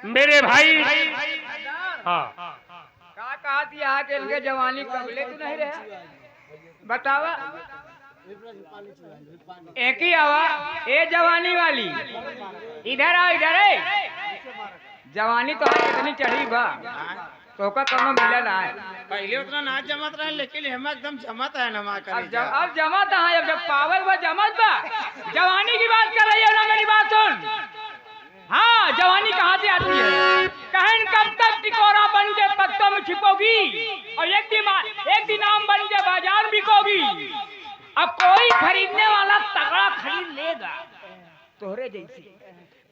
मेरे भाई। हाँ का कहा थी यहाँ के इनके जवानी कबले तू नहीं रहे बतावा। एक ही आवा ए जवानी वाली इधर आ इधर है। जवानी तो है इतनी चढ़ी बा तो का कोनो मिला ना है। पहले उतना ना जमत रहे लेकिन हम एकदम जमत है नमा करे। अब जमत है अब जब पावल बा जमत बा। जवानी की बात कर रही है ना मेरी बात सुन। हाँ जवानी कहाँ से आती है। कहन कब तक टिकोरा बन के पत्तों में छिपोगी और एक दिन आम बन के बाजार बिकोगी। अब कोई खरीदने वाला तगड़ा खरीद लेगा तोहरे जैसी।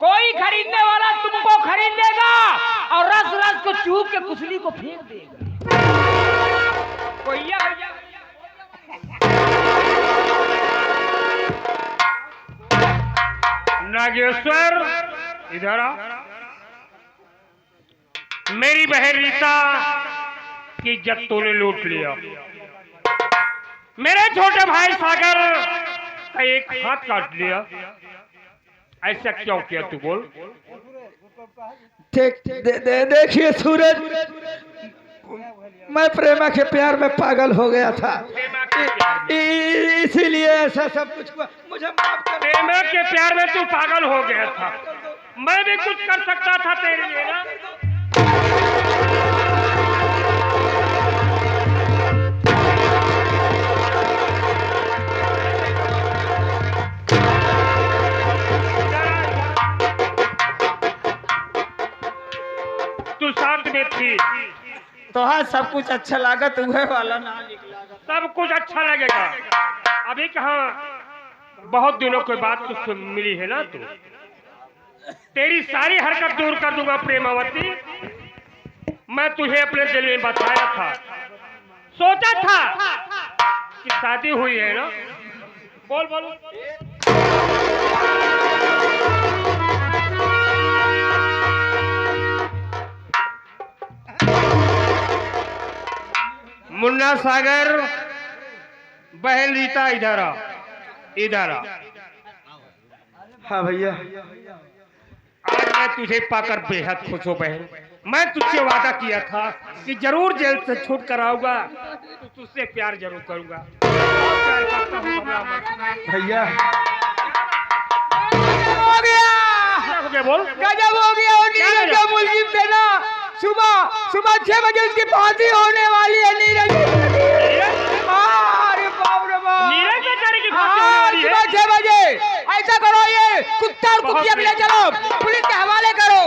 कोई खरीदने वाला तुमको खरीदेगा और रस रस को चूप के कुसली को फेंक देगा। कोई नागेश्वर इधर आ। मेरी बहन रीता की इज्जत तूने लूट लिया। मेरे छोटे भाई सागर का एक हाथ काट लिया। ऐसा क्यों किया तू बोल। देखिए सूरज मैं प्रेमा के प्यार में पागल हो गया था इसीलिए ऐसा सब कुछ हुआ। मुझे माफ कर। प्रेमा के प्यार में तू पागल हो गया था। मैं भी कुछ कर सकता था तेरे लिए ना। तू शांत में थी तो हाँ सब कुछ अच्छा लगा तुम्हें वाला ना सब कुछ अच्छा लगेगा। अभी कहाँ बहुत दिनों के बाद तुझसे मिली है ना तू। तेरी सारी हरकत दूर कर दूंगा प्रेमावती। मैं तुझे अपने दिल में बताया था। सोचा था कि शादी हुई है ना। बोल बोल। मुन्ना सागर बहन रीता इधर आ इधर आ। हाँ भैया आज मैं तुझे पाकर बेहद खुश हूँ बहन। मैं तुझसे वादा किया था कि जरूर जेल से छूट कर आऊंगा तो तुझसे प्यार जरूर करूंगा। प्यार करता हूँ भैया हो गया हो गया बोल। गजब हो गया। नीरज का मुलजिम थे ना सुबह 6 बजे उसकी फांसी होने वाली है। नीरज अरे बाप रे बाप। नीरज बेचारे की फांसी होने वाली है। सुबह 6 बजे ऐसा करो ये कुत्ता और कुत्ती ले चलो पुलिस के हवाले करो।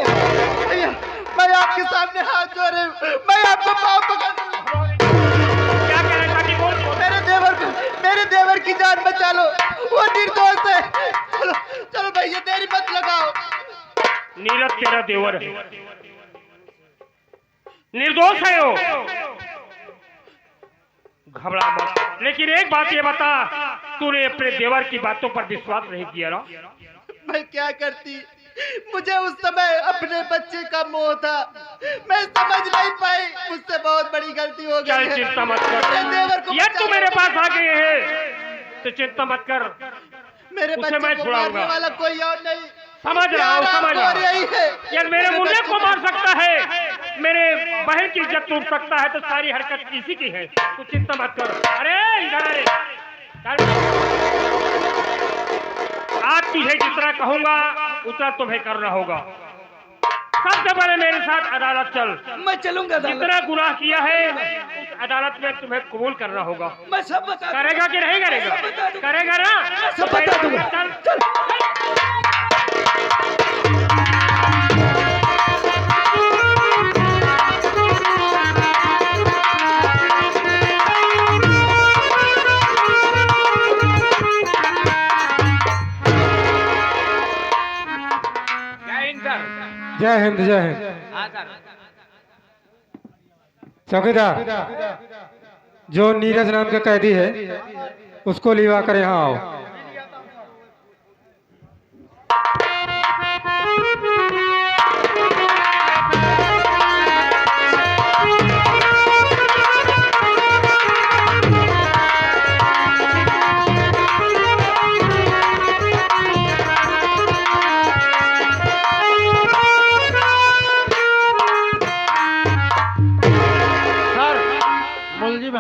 मैं आपके सामने हाथ जोड़े मैं आपको पाँव पकड़। क्या कह रहा था कि बोल। मेरे देवर की जान बचा लो वो निर्दोष है। चलो चलो भैया देरी मत लगाओ। नीरज तेरा देवर है निर्दोष है वो। घबरा मत। लेकिन एक बात ये बता तूने अपने देवर की बातों पर विश्वास नहीं किया ना। मैं क्या करती मुझे उस समय अपने बच्चे का मोह था। मैं समझ नहीं पाई मुझसे बहुत बड़ी गलती हो गई। चल चिंता मत कर। यह तू मेरे पास आ गए हैं तो चिंता मत कर। मेरे उसे बच्चे मैं को छुड़ाऊंगा। मारने वाला कोई और नहीं। समझ रहा हूँ समझ रहा यही है। हूँ। यार मेरे मुन्ने को मार सकता है मेरे बहन की इज्जत टूट सकता है तो सारी हरकत इसी की है। तू चिंता मत कर। अरे इधर अरे आज तुझे जितना कहूंगा उतना तुम्हें करना होगा। सबसे पहले मेरे साथ अदालत चल। मैं चलूंगा जितना गुनाह किया है उस अदालत में तुम्हें कबूल करना होगा। मैं सब बता करेगा कि नहीं करेगा। करेगा ना सब बता दूंगा। चल। जय हिंद जय हिंद। चौकीदार जो नीरज नाम का कैदी है उसको लिवा कर यहाँ आओ।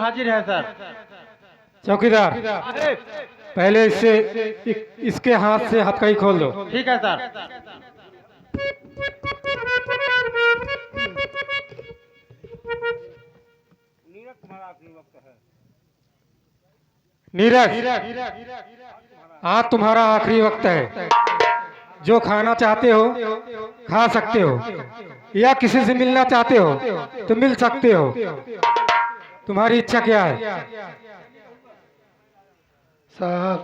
हाजिर है सर। चौकीदार, पहले इसके हाथ से हथकड़ी खोल दो। ठीक है सर। नीरज, आज तुम्हारा आखिरी वक्त है। जो खाना चाहते हो खा सकते हो, या किसी से मिलना चाहते हो तो मिल सकते हो। तुम्हारी इच्छा क्या है? साहब,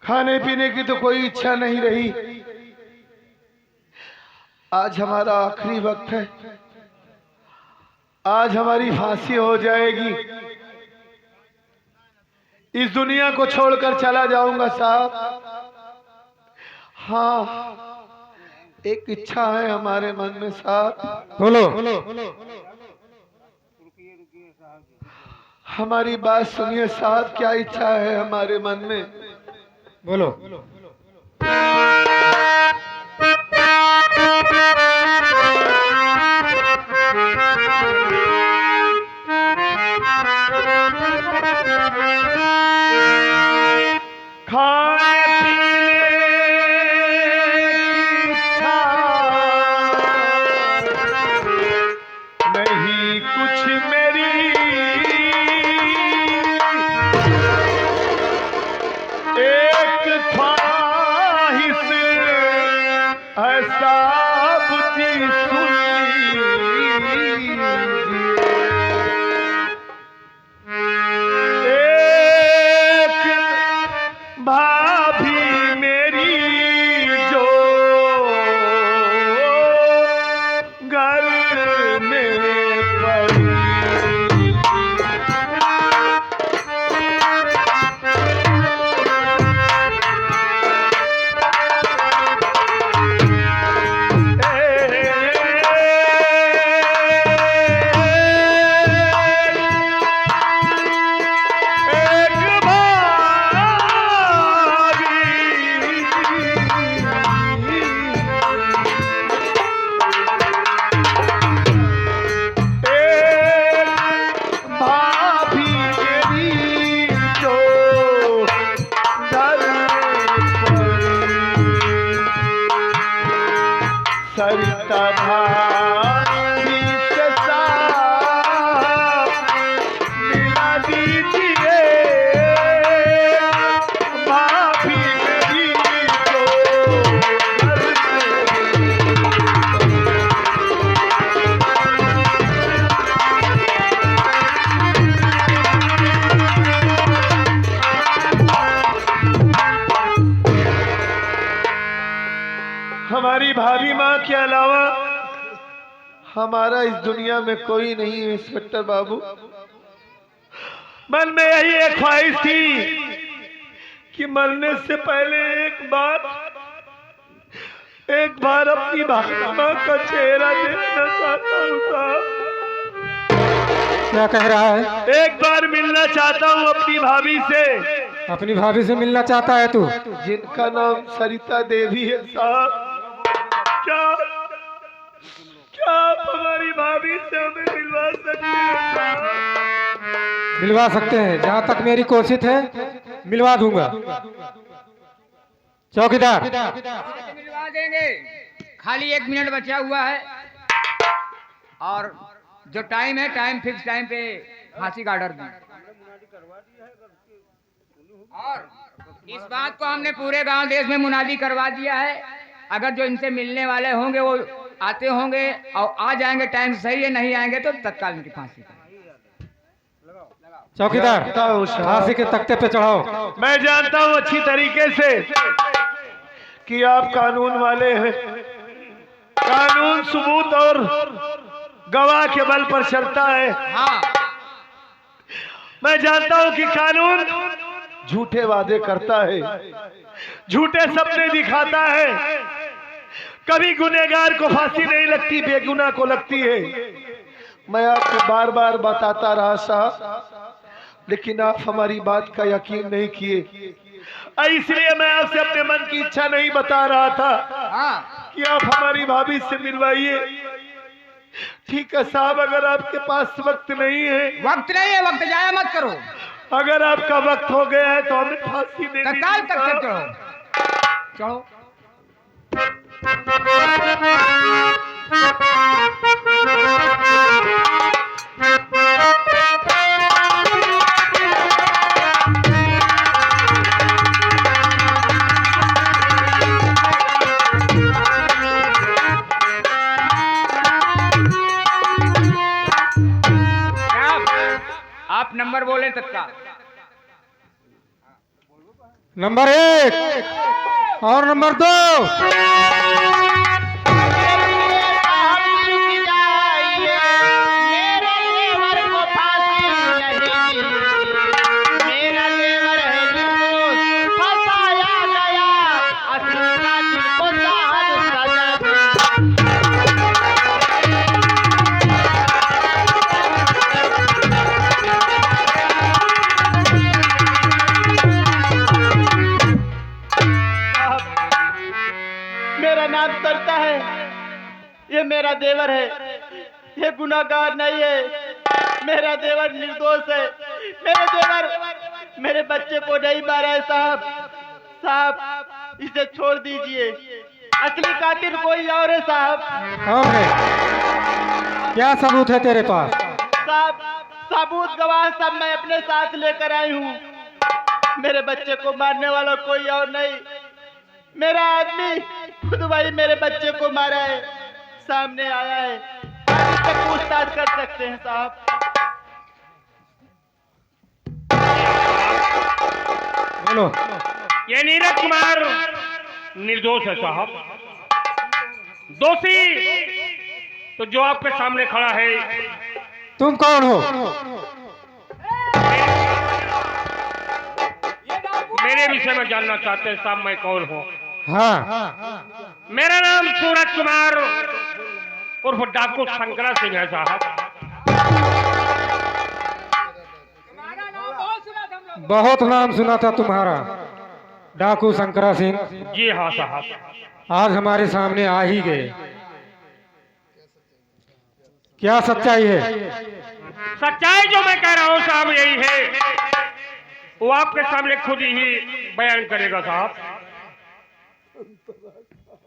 खाने पीने की तो कोई इच्छा नहीं रही। आज हमारा आखिरी वक्त है। आज हमारी फांसी हो जाएगी। इस दुनिया को छोड़कर चला जाऊंगा साहब। हाँ, एक इच्छा है हमारे मन में साहब। बोलो। हमारी बात सुनिए साहब, क्या इच्छा है हमारे मन में? बोलो। खाने पीने की इच्छा नहीं कुछ मेरी, एक ख्वाहिश ऐसा बुझी भाभी मेरी जो घर में पड़ी। सरिता भाभी से साथ मिला दीजिए, भाभी मेरी जो हमारी भाभी माँ के अलावा हमारा इस दुनिया में कोई नहीं है इंस्पेक्टर बाबू। मन में यही एक ख्वाहिश थी कि मरने से पहले एक बार अपनी भाभी माँ का चेहरा देखना चाहता हूँ साहब। क्या कह रहा है? एक बार मिलना चाहता हूँ अपनी भाभी से। अपनी भाभी से मिलना चाहता है तू? जिनका नाम सरिता देवी है साहब। क्या आप हमारी भाभी से हमें मिलवा सकते हैं? मिलवा सकते हैं, जहाँ तक मेरी कोशिश है मिलवा दूंगा। चौकीदार, मिलवा देंगे। खाली 1 मिनट बचा हुआ है और जो टाइम है, टाइम फिक्स टाइम पे फांसी का ऑर्डर दी। और इस बात को हमने पूरे गांव देश में मुनादी करवा दिया है। अगर जो इनसे मिलने वाले होंगे वो आते होंगे और आ जाएंगे टाइम सही है, नहीं आएंगे तो तत्काल इनकी फांसी। चौकीदार, फांसी के तख्ते पे चढ़ाओ। मैं जानता हूँ अच्छी तरीके से कि आप कानून वाले हैं। कानून सबूत और गवाह के बल पर चलता है। हाँ, मैं जानता हूँ कि कानून झूठे वादे करता है, झूठे सपने दिखाता है। कभी गुनहगार को फांसी नहीं लगती, बेगुनाह को लगती है। मैं आपको बार बार बताता रहा साहब, लेकिन आप हमारी बात का यकीन नहीं किए। इसलिए मैं आपसे अपने मन की इच्छा नहीं बता रहा था हाँ। कि आप हमारी भाभी से मिलवाइए। ठीक है साहब, अगर आपके पास वक्त नहीं है, वक्त नहीं है, वक्त जाया मत करो, अगर आपका वक्त हो गया है तो हमें फांसी दे तत्काल दीजिए तक साहब। चढ़ो चढ़ो। आप नंबर बोलें तत्काल। नंबर 1 और नंबर 2। मेरा नाम करता है, ये मेरा देवर है, ये गुनाहगार नहीं है, मेरा देवर निर्दोष है। मेरे देवर मेरे बच्चे को नहीं मारा है साहब। साहब इसे छोड़ दीजिए, असली कातिल कोई और है साहब। कौन है? क्या सबूत है तेरे पास? साहब सबूत गवाह सब मैं अपने साथ लेकर आई हूँ। मेरे बच्चे को मारने वाला कोई और नहीं, मेरा आदमी खुद वही मेरे बच्चे को मारा है, सामने आया है, आप इससे पूछताछ कर सकते हैं साहब। बोलो। ये नीरज कुमार निर्दोष है साहब। दोषी तो जो आपके सामने खड़ा है। तुम कौन हो? मेरे विषय में जानना चाहते हैं साहब, मैं कौन हूँ? हाँ, मेरा नाम सूरज कुमार उर्फ डाकू शंकरा सिंह है साहब। बहुत नाम सुना था तुम्हारा, डाकू शंकरा सिंह। जी हाँ साहब। आज हमारे सामने आ ही गए। क्या सच्चाई है? सच्चाई जो मैं कह रहा हूँ साहब यही है, वो आपके सामने खुद ही बयान करेगा साहब।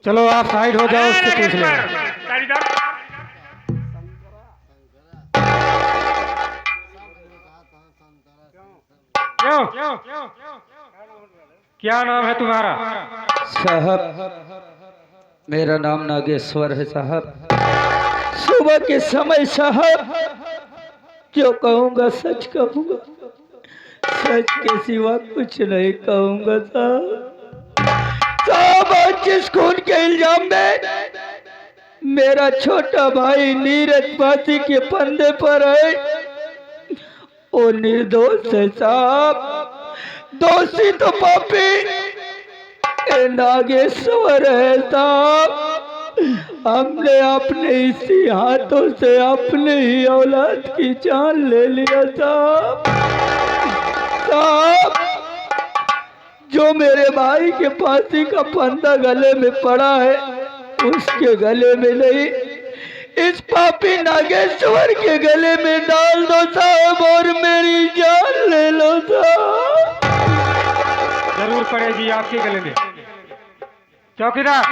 चलो आप साइड हो जाओ, उससे पूछ ले। क्यों? क्या नाम है तुम्हारा? साहब मेरा नाम नागेश्वर है साहब। सुबह के समय साहब जो कहूँगा सच कहूँगा, सच के सिवा कुछ नहीं कहूँगा साहब। साहब आज जिस खून के इल्जाम में मेरा छोटा भाई नीरज फांसी के फंदे पर है, वो निर्दोष है साहब। दोषी तो पापी नागेश्वर है साहब। हमने अपने इसी हाथों से अपने ही औलाद की जान ले लिया साहब। साहब जो मेरे भाई के फांसी का फंदा गले में पड़ा है, उसके गले में नहीं, इस पापी नागेश्वर के गले में डाल दो साहब और मेरी जान ले लो साहब। जरूर पड़ेगी आपके गले में। चौकीदार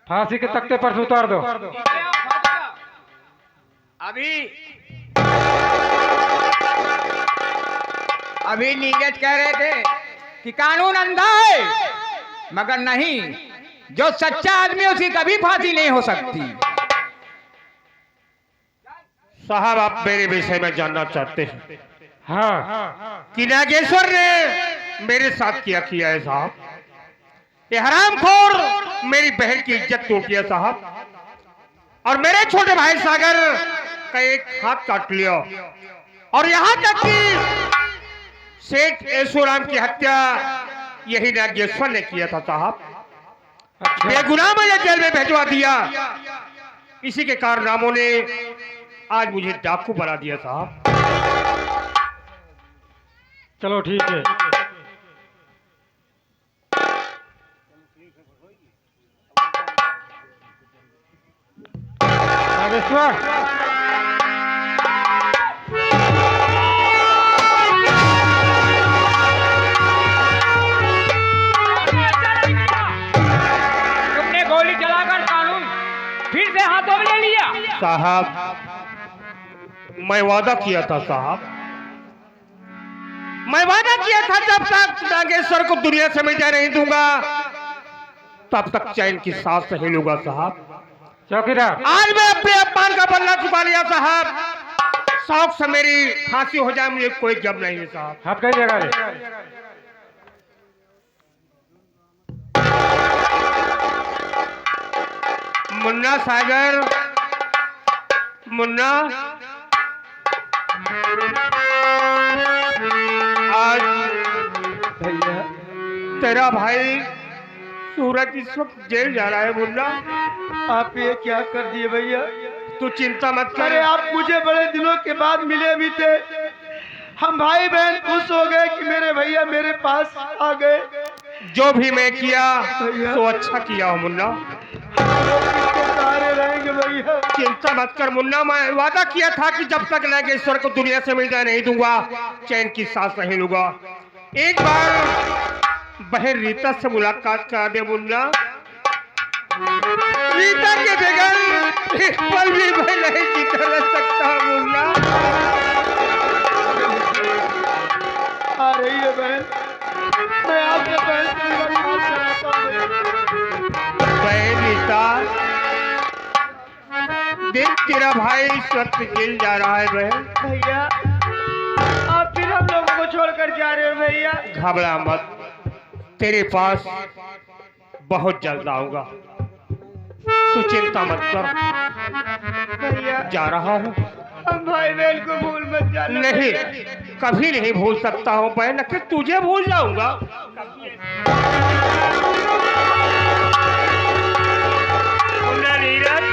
फांसी के तख्ते पर उतार दो। अभी नीरज कह रहे थे कि कानून अंधा है, मगर नहीं, जो सच्चा आदमी उसकी कभी फांसी नहीं हो सकती। साहब आप मेरे विषय में जानना चाहते हैं हाँ, कि नागेश्वर ने मेरे साथ क्या किया है साहब। ये हरामखोर मेरी बहन की इज्जत तोड़ दिया साहब, और मेरे छोटे भाई सागर का एक हाथ काट लिया, और यहाँ तक कि सेठ ऐशोराम की हत्या यही नागेश्वर ने किया था साहब। बेगुनाह मुझे जेल में भेजवा दिया। इसी के कारनामों ने आज मुझे डाकू बना दिया साहब। चलो ठीक है। नागेश्वर, तुमने गोली चलाकर कानून फिर से हाथों में ले लिया। साहब, मैं वादा किया था साहब, मैं वादा किया था जब तक नागेश्वर को दुनिया से मिटा नहीं दूंगा तब तक चैन की सांस नहीं लूंगा साहब। चौकीदार, आज मैं अपने अपमान का बदला चुका लिया साहब। शौक से मेरी फांसी हो जाए मुझे कोई गम नहीं है साहब। हाथ कई जगह ले। मुन्ना सागर, मुन्ना, आज भैया तेरा भाई सूरज इस वक्त जेल जा रहा है मुन्ना। आप ये क्या कर दिए भैया? तू चिंता मत कर। अरे आप मुझे बड़े दिनों के बाद मिले भी थे, हम भाई बहन खुश हो गए कि मेरे भैया मेरे पास आ गए। जो भी मैं किया तो अच्छा किया हो मुन्ना। सहारे रहेंगे भैया। चिंता मत कर मुन्ना, मैं वादा किया था कि जब तक नागेश्वर को दुनिया से मिटा नहीं दूंगा चैन की सांस नहीं लूंगा। एक बार बहन रीता से मुलाकात करा दे मुन्ना। रीता के बगैर एक पल भी मैं नहीं जीता रह सकता मुन्ना। आ रही है बहन, मैं आपके बहन से मुलाकात कराता हूं। बहन रीता, देख तेरा भाई इस वक्त जेल जा रहा है बहन। भैया आप फिर हम लोगों को छोड़कर जा रहे हो भैया? घबरा मत, तेरे पास बहुत जल्द आऊंगा, तू चिंता मत कर। भैया जा रहा हूँ। हम भाई बहन को भूल मत जाना। नहीं, कभी नहीं भूल सकता हूँ बहन, न कि तुझे भूल जाऊंगा। मुन्ना नीरज,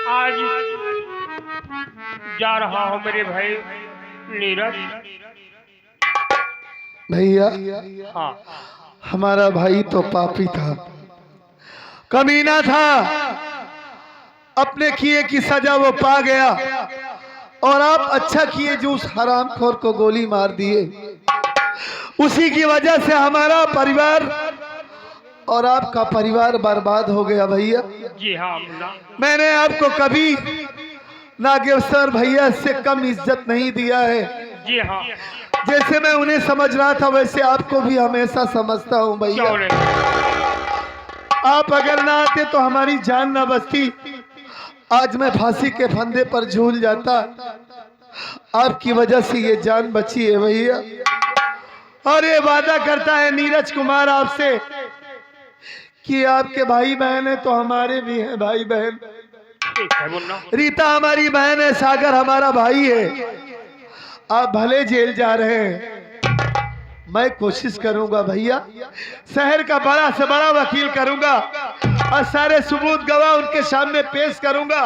आज जा रहा हूँ मेरे भाई नीरज। भैया हाँ, हमारा भाई तो पापी था, कमीना था, अपने किए की सजा वो पा गया और आप अच्छा किए जो उस हरामखोर को गोली मार दिए। उसी की वजह से हमारा परिवार और आपका परिवार बर्बाद हो गया भैया। जी हाँ मुन्ना। मैंने आपको कभी नागेश्वर भैया से कम इज्जत नहीं दिया है। जी हाँ, जैसे मैं उन्हें समझ रहा था वैसे आपको भी हमेशा समझता हूँ भैया। क्यों नहीं? आप अगर ना आते तो हमारी जान ना बचती, आज मैं फांसी के फंदे पर झूल जाता। आपकी वजह से ये जान बची है भैया। और ये वादा करता है नीरज कुमार आपसे कि आपके भाई बहन है तो हमारे भी हैं भाई बहन। ठीक है मुन्ना। रीता हमारी बहन है, सागर हमारा भाई है। आप भले जेल जा रहे हैं, मैं कोशिश करूंगा भैया, शहर का बड़ा से बड़ा वकील करूंगा और सारे सबूत गवाह उनके सामने पेश करूंगा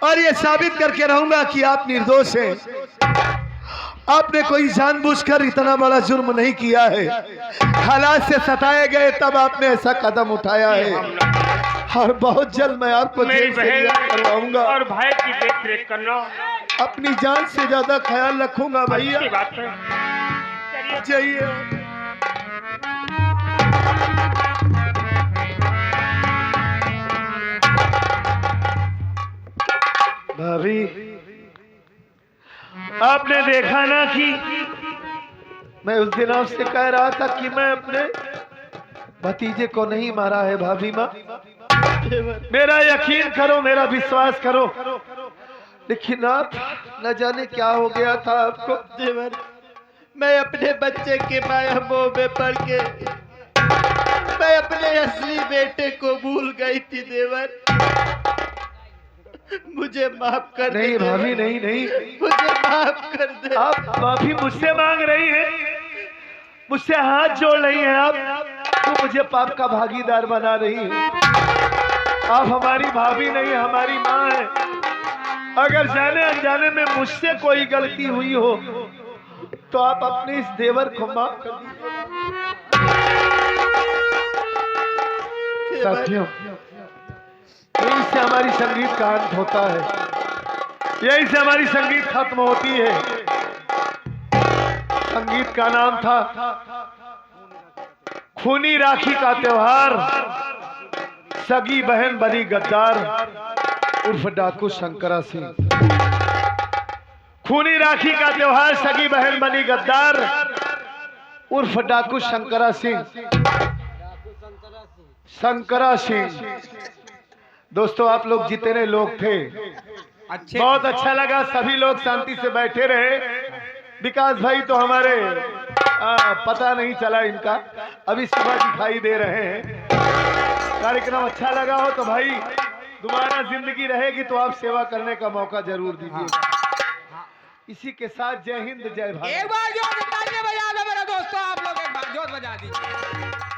और ये साबित करके रहूंगा कि आप निर्दोष हैं। आपने कोई जानबूझकर इतना बड़ा जुर्म नहीं किया है, हालात से सताए गए तब आपने ऐसा कदम उठाया है। और बहुत जल्द मैं आपको मेरी जेल से रिहा बहन करवाऊंगा और भाई की देख रेख करना अपनी जान से ज्यादा ख्याल रखूंगा भैया। अच्छी बात है। चाहिए भाभी, आपने देखा ना कि मैं उस दिन आपसे कह रहा था कि मैं अपने भतीजे को नहीं मारा है भाभी माँ। मेरा यकीन करो, मेरा विश्वास करो, लेकिन आप न जाने क्या हो गया था आपको। देवर, मैं अपने बच्चे के माया मोह में पड़ के मैं अपने असली बेटे को भूल गई थी देवर। मुझे माफ कर दे नहीं देवर। भाभी, नहीं नहीं, मुझे माफ कर दे। आप माफी मुझसे मांग रही हैं, मुझसे हाथ जोड़ रही हैं आप, तो मुझे पाप का भागीदार बना रही हैं। आप हमारी भाभी नहीं, हमारी माँ है। अगर जाने अनजाने में मुझसे कोई गलती हुई हो तो आप अपने इस देवर को माफ कर दीजिए। साथियों, यहीं से हमारी संगीत का अंत होता है, यहीं से हमारी संगीत खत्म होती है। संगीत का नाम था खूनी राखी का त्योहार, सगी बहन बनी गद्दार उर्फ डाकू शंकरा सिंह। खूनी राखी का त्योहार, सगी बहन बनी गद्दार उर्फ डाकू शंकरा सिंह। शंकरा सिंह। दोस्तों, आप लोग जितने लोग थे बहुत अच्छा लगा, सभी लोग शांति से बैठे रहे। विकास भाई तो हमारे पता नहीं चला इनका, अभी सुबह दिखाई दे रहे हैं। कार्यक्रम अच्छा लगा हो तो भाई दोबारा जिंदगी रहेगी तो आप सेवा करने का मौका जरूर दीजिए। इसी के साथ जय हिंद, जय भारत। एक बार जोर से तालियां बजा दो मेरे दोस्तों, आप लोग एक बार जोर बजा दीजिए।